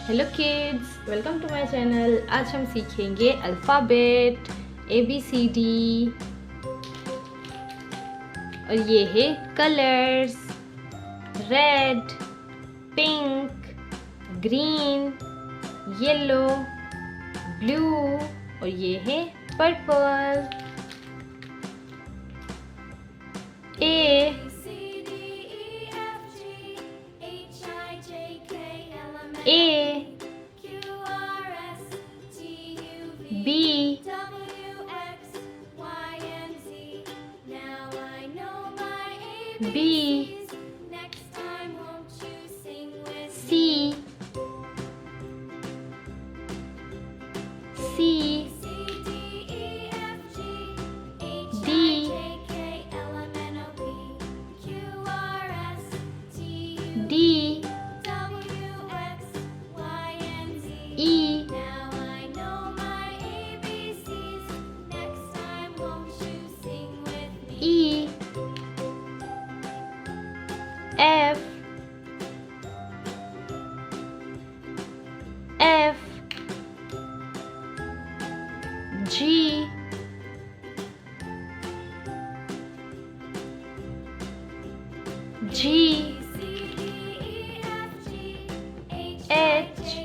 Hello kids, welcome to my channel. आज हम सीखेंगे अल्फ़ाबेट ABCD और ये है colours red, pink, green, yellow, blue और ये है purple. A A B B C C D D E E F F G G H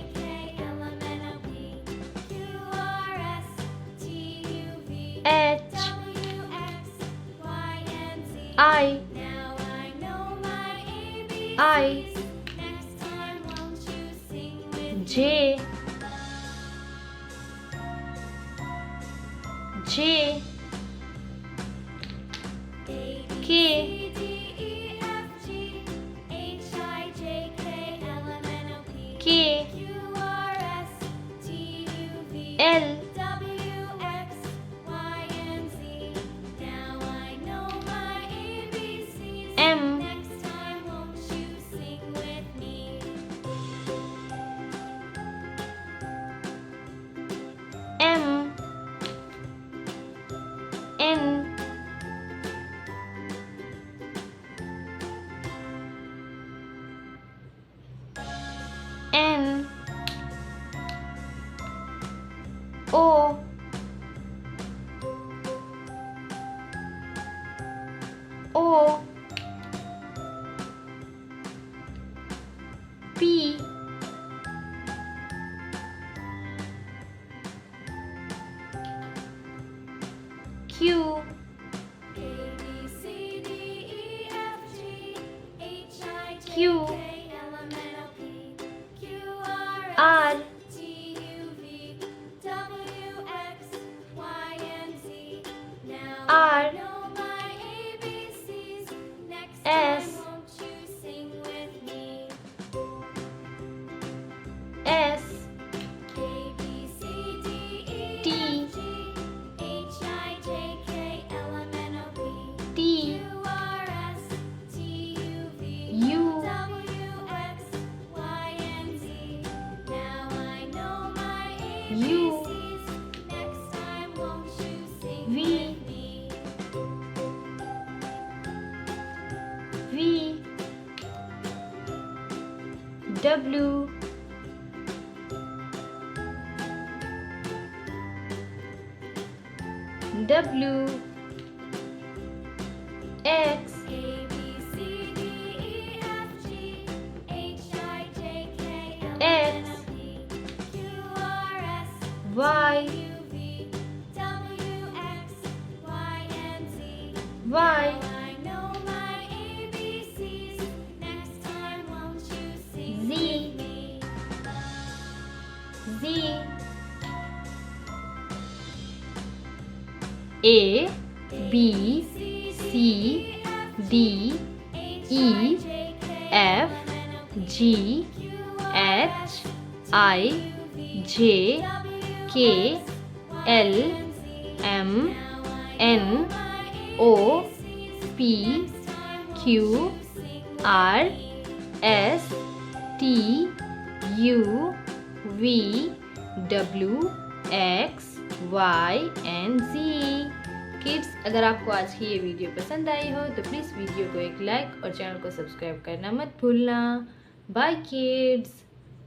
H I J J K K L M M N N O O P Q Q R R S S T T U U V V W W X X Y Y Z Z A B C D E F G H I J K L M N O P Q R S T U V W X Y and Z। Kids, अगर आपको आज की ये video पसंद आई हो तो please video को एक लाइक और चैनल को सब्सक्राइब करना मत भूलना। Bye kids.